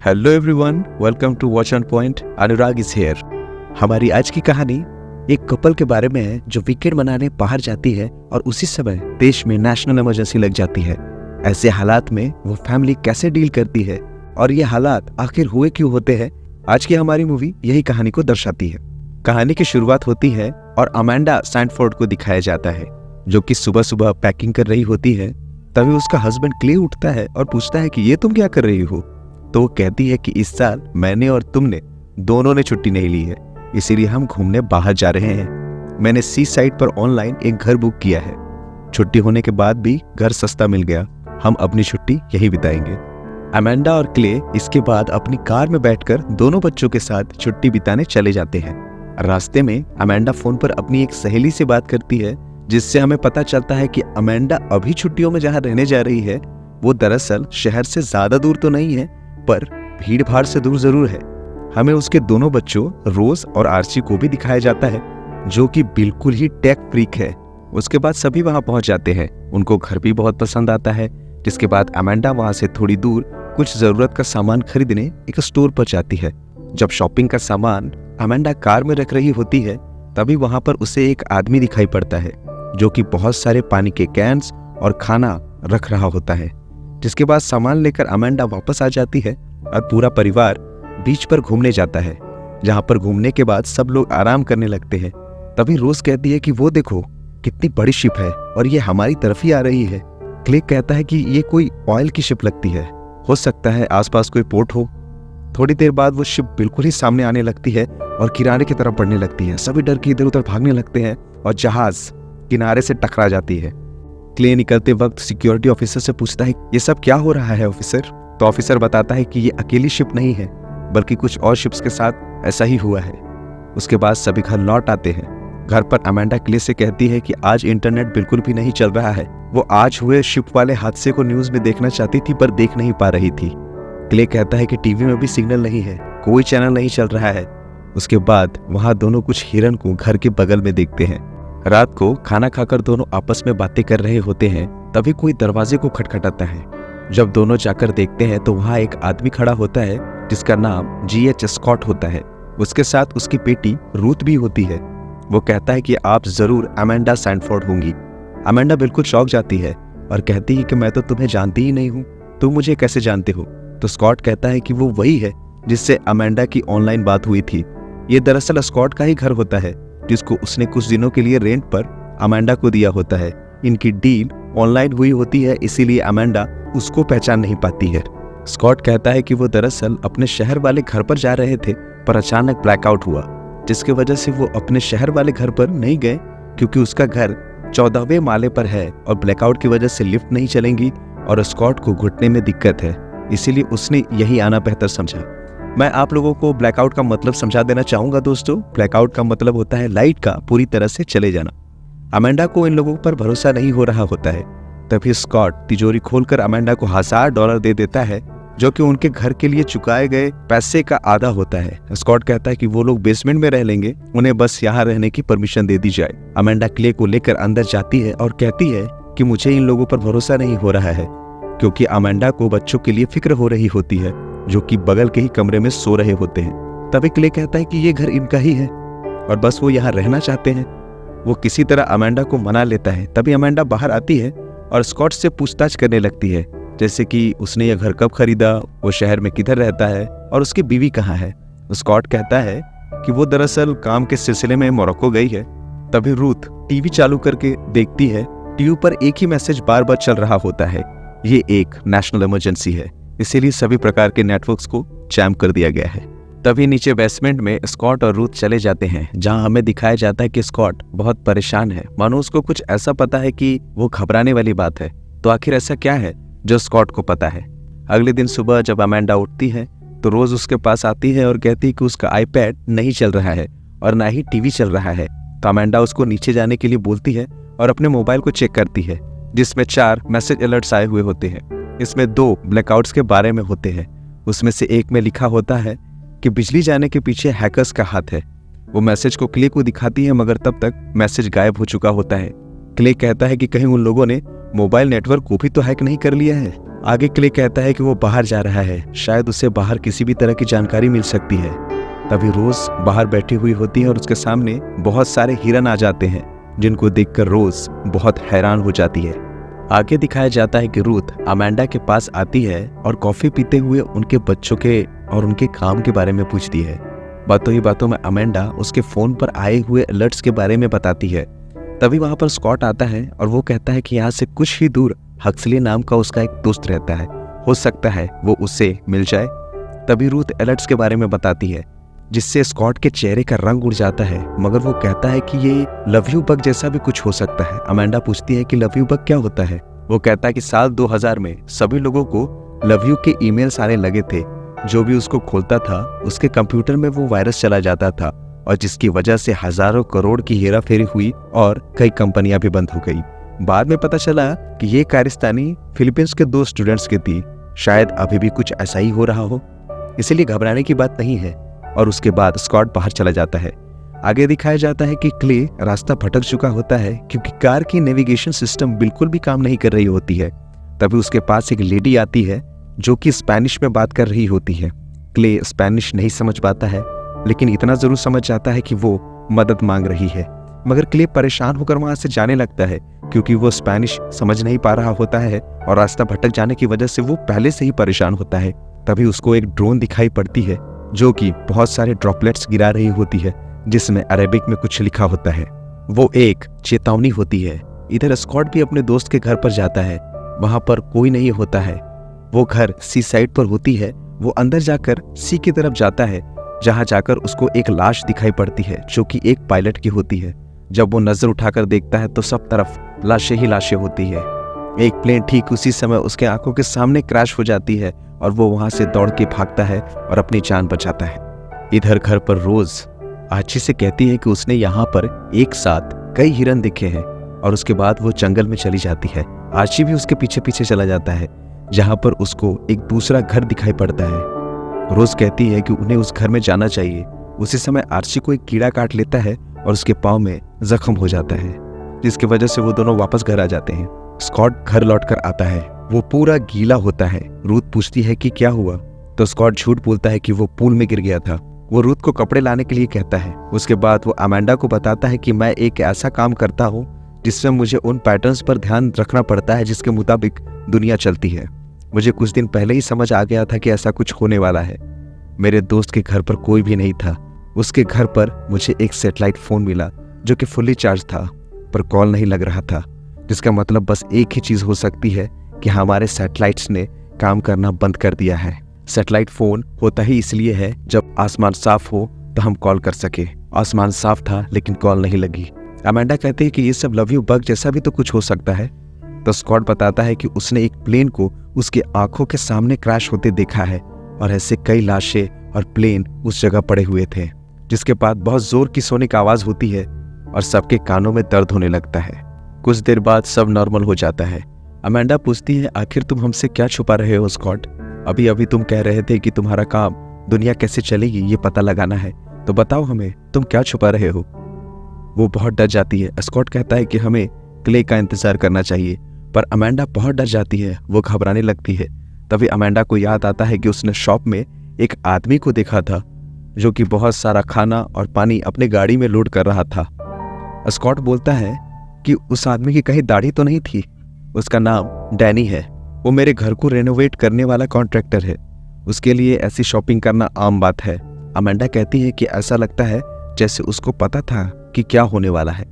Hello everyone, welcome to watch on point. Anurag is here. हमारी आज की कहानी एक कपल के बारे में है जो वीकेंड मनाने बाहर जाती है और उसी समय देश में नेशनल इमरजेंसी लग जाती है। ऐसे हालात में वो फैमिली कैसे डील करती है और ये हालात आखिर हुए क्यों होते हैं, आज की हमारी मूवी यही कहानी को दर्शाती है। कहानी की शुरुआत होती है और अमेंडा सैंडफोर्ड को दिखाया जाता है जो कि सुबह सुबह पैकिंग कर रही होती है। तभी उसका हस्बैंड क्ले उठता है और पूछता है कि ये तुम क्या कर रही हो। तो वो कहती है कि इस साल मैंने और तुमने दोनों ने छुट्टी नहीं ली है, इसीलिए हम घूमने बाहर जा रहे हैं। मैंने सी साइट पर ऑनलाइन एक घर बुक किया है। छुट्टी होने के बाद भी घर सस्ता मिल गया, हम अपनी छुट्टी यही बिताएंगे। अमेंडा और क्ले इसके बाद अपनी कार में बैठकर दोनों बच्चों के साथ छुट्टी बिताने चले जाते हैं। रास्ते में अमेंडा फोन पर अपनी एक सहेली से बात करती है, जिससे हमें पता चलता है कि अमेंडा अभी छुट्टियों में जहाँ रहने जा रही है वो दरअसल शहर से ज्यादा दूर तो नहीं है, पर भीड़ भाड़ से दूर जरूर है। हमें उसके दोनों बच्चों रोज और आर्ची को भी दिखाया जाता है जो कि बिल्कुल ही टेक फ्रीक है। उसके बाद सभी वहां पहुंच जाते हैं। उनको घर भी बहुत पसंद आता है, जिसके बाद अमेंडा वहां से थोड़ी दूर कुछ जरूरत का सामान खरीदने एक स्टोर पर जाती है। जब शॉपिंग का सामान अमेंडा कार में रख रही होती है तभी वहां पर उसे एक आदमी दिखाई पड़ता है जो कि बहुत सारे पानी के कैंस और खाना रख रहा होता है। जिसके बाद सामान लेकर अमेंडा वापस आ जाती है और पूरा परिवार बीच पर घूमने जाता है, जहां पर घूमने के बाद सब लोग आराम करने लगते हैं। तभी रोज कहती है कि वो देखो कितनी बड़ी शिप है और ये हमारी तरफ ही आ रही है। क्ले कहता है कि ये कोई ऑयल की शिप लगती है, हो सकता है आसपास कोई पोर्ट हो। थोड़ी देर बाद वो शिप बिल्कुल ही सामने आने लगती है और किनारे की तरफ बढ़ने लगती है। सभी डर के इधर उधर भागने लगते हैं और जहाज किनारे से टकरा जाती है। क्ले निकलते वक्त सिक्योरिटी ऑफिसर से पूछता है ये सब क्या हो रहा है ऑफिसर। तो ऑफिसर बताता है कि ये अकेली शिप नहीं है बल्कि कुछ और शिप्स के साथ ऐसा ही हुआ है। उसके बाद सभी घर लौट आते हैं। घर पर अमेंडा क्ले से कहती है कि आज इंटरनेट बिल्कुल भी नहीं चल रहा है। वो आज हुए शिप वाले हादसे को न्यूज में देखना चाहती थी पर देख नहीं पा रही थी। क्ले कहता है कि टीवी में भी सिग्नल नहीं है, कोई चैनल नहीं चल रहा है। उसके बाद वहां दोनों कुछ हिरन को घर के बगल में देखते हैं। रात को खाना खाकर दोनों आपस में बातें कर रहे होते हैं, तभी कोई दरवाजे को खटखटाता है। जब दोनों जाकर देखते हैं तो वहां एक आदमी खड़ा होता है जिसका नाम G.H. स्कॉट होता है। उसके साथ उसकी बेटी रूथ भी होती है। वो कहता है कि आप जरूर अमेंडा सैंडफोर्ड होंगी। अमेंडा बिल्कुल चौंक जाती है और कहती है कि मैं तो तुम्हें जानती ही नहीं हूँ, तुम मुझे कैसे जानते हो। तो स्कॉट कहता है कि वो वही है जिससे अमेंडा की ऑनलाइन बात हुई थी। ये दरअसल स्कॉट का ही घर होता है जिसको उसने कुछ दिनों के लिए रेंट पर अमेंडा को दिया होता है। इनकी डील ऑनलाइन हुई होती है, इसीलिए अमेंडा उसको पहचान नहीं पाती है। स्कॉट कहता है कि वो दरअसल अपने शहर वाले घर पर जा रहे थे पर अचानक ब्लैकआउट हुआ, जिसकी वजह से वो अपने शहर वाले घर पर नहीं गए क्योंकि उसका घर 14वें माले पर है और ब्लैकआउट की वजह से लिफ्ट नहीं चलेंगी और स्कॉट को घुटने में दिक्कत है, इसीलिए उसने यही आना बेहतर समझा। मैं आप लोगों को ब्लैकआउट का मतलब समझा देना चाहूंगा दोस्तों। ब्लैकआउट का मतलब होता है लाइट का पूरी तरह से चले जाना। अमेंडा को इन लोगों पर भरोसा नहीं हो रहा होता है। तभी स्कॉट तिजोरी खोलकर अमेंडा को $1000 दे देता है जो कि उनके घर के लिए चुकाए गए पैसे का आधा होता है। स्कॉट कहता है कि वो लोग बेसमेंट में रह लेंगे, उन्हें बस यहाँ रहने की परमिशन दे दी जाए। अमेंडा क्ले को लेकर अंदर जाती है और कहती है कि मुझे इन लोगों पर भरोसा नहीं हो रहा है, क्योंकि अमेंडा को बच्चों के लिए फिक्र हो रही होती है जो कि बगल के ही कमरे में सो रहे होते हैं। तभी क्ले कहता है कि ये घर इनका ही है और बस वो यहाँ रहना चाहते हैं। वो किसी तरह अमेंडा को मना लेता है। तभी अमेंडा बाहर आती है और स्कॉट से पूछताछ करने लगती है, जैसे कि उसने यह घर कब खरीदा, वो शहर में किधर रहता है और उसकी बीवी कहाँ है। स्कॉट कहता है कि वो दरअसल काम के सिलसिले में मोरक्को गई है। तभी रूथ टीवी चालू करके देखती है। टीवी पर एक ही मैसेज बार बार चल रहा होता है, ये एक नेशनल इमरजेंसी है, इसीलिए सभी प्रकार के नेटवर्क्स को जैम कर दिया गया है। तभी नीचे बेसमेंट में स्कॉट और रूथ चले जाते हैं, जहां हमें दिखाया जाता है कि स्कॉट बहुत परेशान है, मानो उसको कुछ ऐसा पता है कि वो घबराने वाली बात है। तो आखिर ऐसा क्या है जो स्कॉट को पता है। अगले दिन सुबह जब अमेंडा उठती है तो रोज उसके पास आती है और कहती है कि उसका आईपैड नहीं चल रहा है और ना ही टीवी चल रहा है। तो अमेंडा उसको नीचे जाने के लिए बोलती है और अपने मोबाइल को चेक करती है, जिसमें 4 मैसेज अलर्ट्स आए हुए होते हैं। इसमें 2 ब्लैकआउट्स के बारे में होते हैं। उसमें से एक में लिखा होता है कि बिजली जाने के पीछे हैकर्स का हाथ है। वो मैसेज को क्ले को दिखाती है मगर तब तक मैसेज गायब हो चुका होता है। क्ले कहता है कि कहीं उन लोगों ने मोबाइल नेटवर्क को भी तो हैक नहीं कर लिया है। आगे क्ले कहता है कि वो बाहर जा रहा है, शायद उसे बाहर किसी भी तरह की जानकारी मिल सकती है। तभी रोज बाहर बैठी हुई होती है और उसके सामने बहुत सारे हिरन आ जाते हैं, जिनको देखकर रोज बहुत हैरान हो जाती है। आगे दिखाया जाता है कि रूथ अमेंडा के पास आती है और कॉफी पीते हुए उनके बच्चों के और उनके काम के बारे में पूछती है। बातों ही बातों में अमेंडा उसके फोन पर आए हुए अलर्ट्स के बारे में बताती है। तभी वहां पर स्कॉट आता है और वो कहता है कि यहाँ से कुछ ही दूर हक्सली नाम का उसका एक दोस्त रहता है, हो सकता है वो उससे मिल जाए। तभी रूथ अलर्ट्स के बारे में बताती है, जिससे स्कॉट के चेहरे का रंग उड़ जाता है, मगर वो कहता है कि ये लव यू बग जैसा भी कुछ हो सकता है। अमेंडा पूछती है कि लव यू बग क्या होता है। वो कहता है कि साल 2000 में सभी लोगों को लव यू के ईमेल्स आने लगे थे। जो भी उसको खोलता था उसके कंप्यूटर में वो वायरस चला जाता था, और जिसकी वजह से हजारों करोड़ की हेराफेरी हुई और कई कंपनियां भी बंद हो गई। बाद में पता चला कि ये कारस्तानी फिलीपींस के 2 स्टूडेंट्स की थी। शायद अभी भी कुछ ऐसा ही हो रहा हो, इसीलिए घबराने की बात नहीं है। और उसके बाद स्कॉट बाहर चला जाता है। आगे दिखाया जाता है कि क्ले रास्ता भटक चुका होता है, क्योंकि कार की नेविगेशन सिस्टम बिल्कुल भी काम नहीं कर रही होती है। तभी उसके पास एक लेडी आती है जो कि स्पेनिश में बात कर रही होती है। क्ले स्पेनिश नहीं समझ पाता है, लेकिन इतना जरूर समझ जाता है कि वो मदद मांग रही है। मगर क्ले परेशान होकर वहां से जाने लगता है, क्योंकि वो स्पेनिश समझ नहीं पा रहा होता है और रास्ता भटक जाने की वजह से वो पहले से ही परेशान होता है। तभी उसको एक ड्रोन दिखाई पड़ती है जो कि बहुत सारे ड्रॉपलेट्स गिरा रही होती है, जिसमें अरेबिक में कुछ लिखा होता है। वो एक चेतावनी होती है। इधर स्कॉट भी अपने दोस्त के घर पर जाता है। वहां पर कोई नहीं होता है। वो घर सी साइड पर होती है। वो अंदर जाकर सी की तरफ जाता है, जहां जाकर उसको एक लाश दिखाई पड़ती है जो कि एक पायलट की होती है। जब वो नजर उठाकर देखता है तो सब तरफ लाशें ही लाशें होती है। एक प्लेन ठीक उसी समय उसके आंखों के सामने क्रैश हो जाती है और वो वहां से दौड़ के भागता है और अपनी जान बचाता है। इधर घर पर रोज आची से कहती है कि उसने यहाँ पर एक साथ कई हिरन दिखे हैं, और उसके बाद वो जंगल में चली जाती है। आची भी उसके पीछे पीछे चला जाता है, जहां पर उसको एक दूसरा घर दिखाई पड़ता है। रोज कहती है कि उन्हें उस घर में जाना चाहिए। उसी समय आर्ची को एक कीड़ा काट लेता है और उसके पाँव में जख्म हो जाता है, जिसकी वजह से वो दोनों वापस घर आ जाते हैं। स्कॉट घर लौटकर आता है। वो पूरा गीला होता है। रूथ पूछती है कि क्या हुआ, तो स्कॉट झूठ बोलता है कि वो पूल में गिर गया था। वो रूथ को कपड़े लाने के लिए कहता है। उसके बाद वो अमेंडा को बताता है कि मैं एक ऐसा काम करता हूँ जिसमें मुझे उन पैटर्न्स पर ध्यान रखना पड़ता है जिसके मुताबिक दुनिया चलती है। मुझे कुछ दिन पहले ही समझ आ गया था कि ऐसा कुछ होने वाला है। मेरे दोस्त के घर पर कोई भी नहीं था। उसके घर पर मुझे एक सैटेलाइट फोन मिला जो कि फुल्ली चार्ज था, पर कॉल नहीं लग रहा था, जिसका मतलब बस एक ही चीज हो सकती है कि हमारे सैटेलाइट्स ने काम करना बंद कर दिया है। सैटेलाइट फोन होता ही इसलिए है जब आसमान साफ हो तो हम कॉल कर सके। आसमान साफ था लेकिन कॉल नहीं लगी। अमेंडा कहते हैं कि ये सब लव यू बग जैसा भी तो कुछ हो सकता है। तो स्कॉट बताता है कि उसने एक प्लेन को उसके आंखों के सामने क्रैश होते देखा है, और ऐसे कई लाशें और प्लेन उस जगह पड़े हुए थे। जिसके बाद बहुत जोर की सोनिक आवाज होती है और सबके कानों में दर्द होने लगता है। कुछ देर बाद सब नॉर्मल हो जाता है। अमेंडा पूछती है, आखिर तुम हमसे क्या छुपा रहे हो स्कॉट? अभी अभी तुम कह रहे थे कि तुम्हारा काम दुनिया कैसे चलेगी ये पता लगाना है, तो बताओ हमें तुम क्या छुपा रहे हो? वो बहुत डर जाती है। स्कॉट कहता है कि हमें क्ले का इंतजार करना चाहिए, पर अमेंडा बहुत डर जाती है। वो घबराने लगती है। तभी अमेंडा को याद आता है कि उसने शॉप में एक आदमी को देखा था जो कि बहुत सारा खाना और पानी अपने गाड़ी में लोड कर रहा था। स्कॉट बोलता है कि उस आदमी की कहीं दाढ़ी तो नहीं थी। उसका नाम डैनी है। वो मेरे घर को रेनोवेट करने वाला कॉन्ट्रैक्टर है। उसके लिए ऐसी शॉपिंग करना आम बात है। अमेंडा कहती है कि ऐसा लगता है जैसे उसको पता था कि क्या होने वाला है।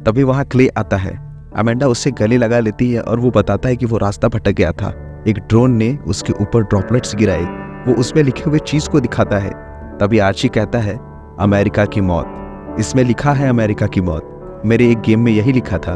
तभी वहां क्ले आता है। अमेंडा उससे गले लगा लेती है और वो बताता है कि वो रास्ता भटक गया था। एक ड्रोन ने उसके ऊपर ड्रॉपलेट्स गिराए। वो उसमें लिखे हुए चीज को दिखाता है। तभी आर्ची कहता है, अमेरिका की मौत। इसमें लिखा है अमेरिका की मौत। मेरे एक गेम में यही लिखा था,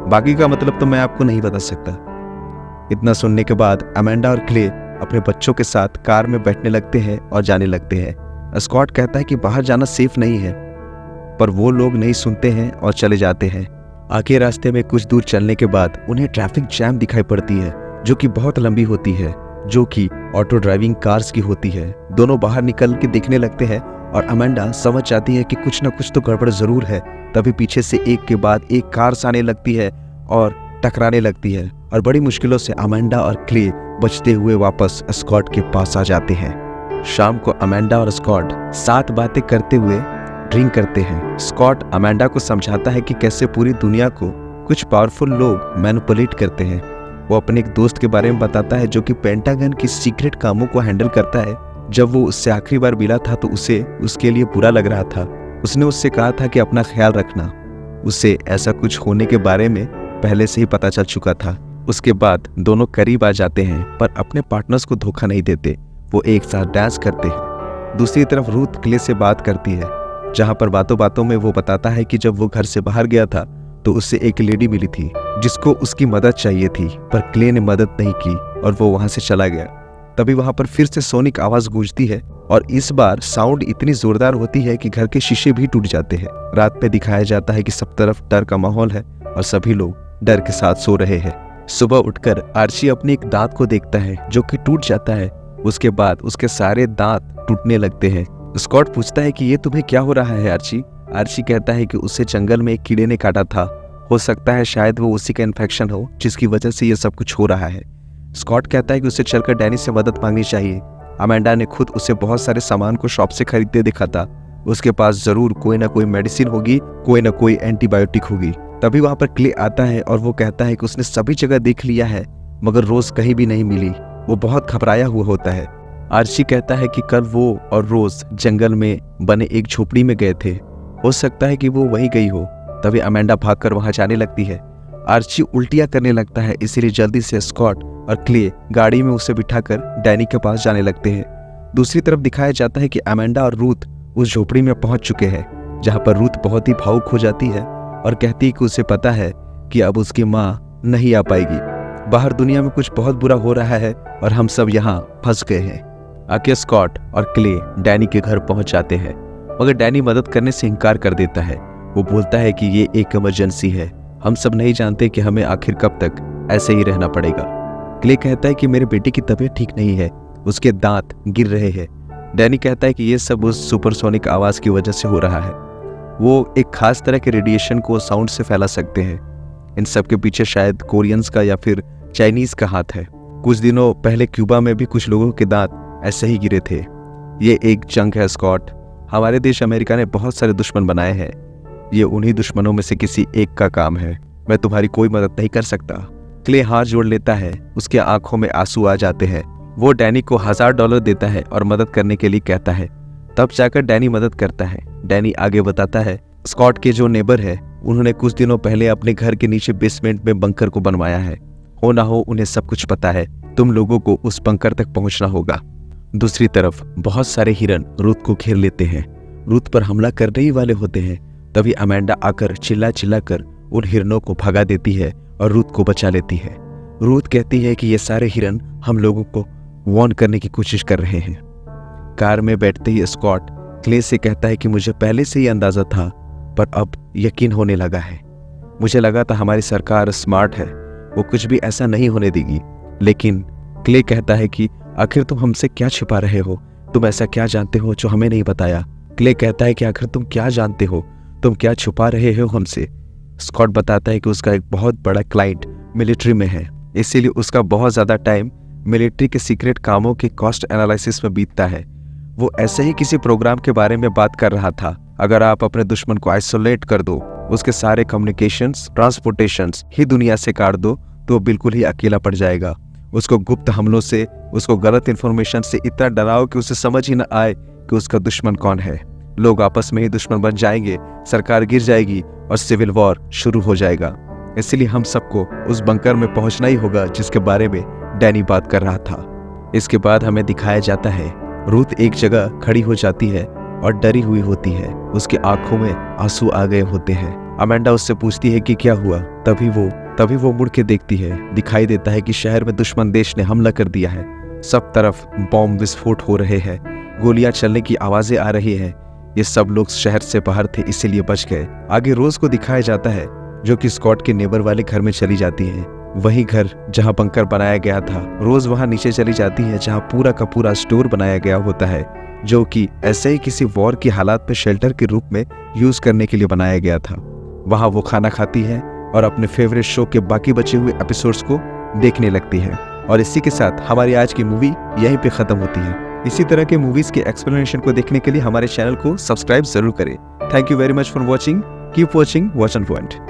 बाकी का मतलब तो मैं आपको नहीं बता सकता। इतना सुनने के बाद अमेंडा और क्ले अपने बच्चों के साथ कार में बैठने लगते हैं और जाने लगते हैं। स्कॉट कहता है कि बाहर जाना सेफ नहीं है, पर वो लोग नहीं सुनते हैं और चले जाते हैं। आगे रास्ते में कुछ दूर चलने के बाद उन्हें ट्रैफिक जैम दिखाई पड़ती है, जो कि बहुत लंबी होती है, जो कि ऑटो ड्राइविंग कार्स की होती है। दोनों बाहर निकल के देखने लगते हैं और अमेंडा समझ जाती है कि कुछ न कुछ तो गड़बड़ जरूर है। तभी पीछे से एक के बाद एक कार्स आने लगती है और टकराने लगती है और बड़ी मुश्किलों से अमेंडा और क्ले बचते हुए वापस स्कॉट के पास आ जाते हैं। शाम को अमेंडा और स्कॉट साथ बातें करते हुए ड्रिंक करते हैं। स्कॉट अमेंडा को समझाता है कि कैसे पूरी दुनिया को कुछ पावरफुल लोग मैनिपुलेट करते हैं। वो अपने एक दोस्त के बारे में बताता है जो कि पेंटागन की सीक्रेट कामों को हैंडल करता है। जब वो उससे आखिरी बार मिला था तो उसे उसके लिए बुरा लग रहा था। उसने उससे कहा था कि अपना ख्याल रखना। उसे ऐसा कुछ होने के बारे में पहले से ही पता चल चुका था। उसके बाद दोनों करीब आ जाते हैं पर अपने पार्टनर्स को धोखा नहीं देते। वो एक साथ डांस करते हैं। दूसरी तरफ रूथ क्ले से बात करती है, जहां पर बातों बातों में वो बताता है कि जब वो घर से बाहर गया था तो उससे एक लेडी मिली थी जिसको उसकी मदद चाहिए थी, पर क्ले ने मदद नहीं की और वो वहां से चला गया। तभी वहां पर फिर से सोनिक आवाज गूंजती है और इस बार साउंड इतनी जोरदार होती है कि घर के शीशे भी टूट जाते हैं। रात में दिखाया जाता है कि सब तरफ डर का माहौल है और सभी लोग डर के साथ सो रहे हैं। सुबह उठकर आर्ची अपने एक दांत को देखता है जो कि टूट जाता है। उसके बाद उसके सारे दांत टूटने लगते हैं। स्कॉट पूछता है कि ये तुम्हें क्या हो रहा है आर्ची? आर्ची कहता है कि उसे जंगल में एक कीड़े ने काटा था। हो सकता है शायद वो उसी का इन्फेक्शन हो जिसकी वजह से ये सब कुछ हो रहा है। स्कॉट कहता है कि उसे चलकर डैनी से मदद मांगनी चाहिए। अमेंडा ने खुद उसे बहुत सारे सामान को शॉप से खरीदते देखा था। उसके पास जरूर कोई ना कोई मेडिसिन होगी, कोई ना कोई एंटीबायोटिक होगी। तभी वहां पर क्ले आता है और वो कहता है कि उसने सभी जगह देख लिया है मगर रोज कहीं भी नहीं मिली। वो बहुत घबराया हुआ होता है। आर्ची कहता है कि कल वो और रोज जंगल में बने एक झोपड़ी में गए थे। हो सकता है कि वो वहीं गई हो। तभी अमेंडा भागकर वहां जाने लगती है। आर्ची उल्टियां करने लगता है, इसीलिए जल्दी से स्कॉट और क्ले गाड़ी में उसे बिठाकर डैनी के पास जाने लगते हैं। दूसरी तरफ दिखाया जाता है कि अमेंडा और रूथ उस झोपड़ी में पहुंच चुके हैं, जहां पर रूथ बहुत ही भावुक हो जाती है और कहती है कि उसे पता है कि अब उसकी माँ नहीं आ पाएगी। बाहर दुनिया में कुछ बहुत बुरा हो रहा है और हम सब यहाँ फंस गए हैं। आगे स्कॉट और क्ले डैनी के घर पहुंच जाते हैं मगर डैनी मदद करने से इनकार कर देता है। वो बोलता है कि ये एक इमरजेंसी है, हम सब नहीं जानते कि हमें आखिर कब तक ऐसे ही रहना पड़ेगा। क्ले कहता है कि मेरे बेटे की तबीयत ठीक नहीं है, उसके दांत गिर रहे हैं। डैनी कहता है कि ये सब उस सुपरसोनिक आवाज की वजह से हो रहा है। वो एक खास तरह के रेडिएशन को साउंड से फैला सकते हैं। इन सब के पीछे शायद कोरियंस का या फिर चाइनीज का हाथ है। कुछ दिनों पहले क्यूबा में भी कुछ लोगों के दांत ऐसे ही गिरे थे। ये एक जंग है स्कॉट। हमारे देश अमेरिका ने बहुत सारे दुश्मन बनाए हैं। ये उन्हीं दुश्मनों में से किसी एक का काम है। मैं तुम्हारी कोई मदद नहीं कर सकता। क्ले हाथ जोड़ लेता है, उसके आंखों में आंसू आ जाते हैं। वो डैनी को $1000 देता है और मदद करने के लिए कहता है। तब जाकर डैनी मदद करता है। डैनी आगे बताता है, स्कॉट के जो नेबर है उन्होंने कुछ दिनों पहले अपने घर के नीचे बेसमेंट में बंकर को बनवाया है। हो ना हो उन्हें सब कुछ पता है। तुम लोगों को उस बंकर तक पहुंचना होगा। दूसरी तरफ बहुत सारे हिरन रूथ को घेर लेते हैं। रूथ पर हमला करने ही वाले होते हैं। तभी अमेंडा आकर चिल्ला चिल्ला कर उन हिरनों को भगा देती है और रूथ को बचा लेती है। रूथ कहती है कि ये सारे हिरन हम लोगों को वार्न करने की कोशिश कर रहे हैं। कार में बैठते ही स्कॉट क्ले से कहता है कि मुझे पहले से ही अंदाजा था पर अब यकीन होने लगा है। मुझे लगा था हमारी सरकार स्मार्ट है, वो कुछ भी ऐसा नहीं होने देगी। लेकिन क्ले कहता है कि आखिर तुम हमसे क्या छिपा रहे हो? तुम ऐसा क्या जानते हो जो हमें नहीं बताया? क्ले कहता है कि आखिर तुम क्या जानते हो? तुम क्या छुपा रहे हो हमसे? स्कॉट बताता है कि उसका एक बहुत बड़ा क्लाइंट मिलिट्री में है, इसीलिए उसका बहुत ज्यादा टाइम मिलिट्री के सीक्रेट कामों के कॉस्ट एनालिसिस में बीतता है। वो ऐसे ही किसी प्रोग्राम के बारे में बात कर रहा था। अगर आप अपने दुश्मन को आइसोलेट कर दो, उसके सारे कम्युनिकेशंस, ट्रांसपोर्टेशंस ही दुनिया से काट दो, तो वो बिल्कुल ही अकेला पड़ जाएगा। उसको गुप्त हमलों से, उसको गलत इन्फॉर्मेशन से इतना डराओ कि उसे समझ ही न आए कि उसका दुश्मन कौन है। लोग आपस में ही दुश्मन बन जाएंगे, सरकार गिर जाएगी और सिविल वॉर शुरू हो जाएगा। इसलिए हम सबको उस बंकर में पहुंचना ही होगा जिसके बारे में डैनी बात कर रहा था। इसके बाद हमें दिखाया जाता है रूथ एक जगह खड़ी हो जाती है और डरी हुई होती है। उसकी आंखों में आंसू आ गए होते हैं। अमेंडा उससे पूछती है कि क्या हुआ। तभी वो मुड़ के देखती है। दिखाई देता है कि शहर में दुश्मन देश ने हमला कर दिया है। सब तरफ बॉम्ब विस्फोट हो रहे हैं, गोलियां चलने की आवाजें आ रही हैं। ये सब लोग शहर से बाहर थे इसीलिए बच गए। आगे रोज को दिखाया जाता है जो कि स्कॉट के नेबर वाले घर में चली जाती है। वही घर जहां बंकर बनाया गया था। रोज वहां नीचे चली जाती है जहां पूरा का पूरा स्टोर बनाया गया होता है, जो कि ऐसे ही किसी वॉर की हालात में शेल्टर के रूप में यूज करने के लिए बनाया गया था। वहां वो खाना खाती है और अपने फेवरेट शो के बाकी बचे हुए एपिसोड्स को देखने लगती है। और इसी के साथ हमारी आज की मूवी यहीं पे खत्म होती है। इसी तरह के मूवीज के एक्सप्लेनेशन को देखने के लिए हमारे चैनल को सब्सक्राइब जरूर करें। Thank you very much for watching. Keep watching watch on point.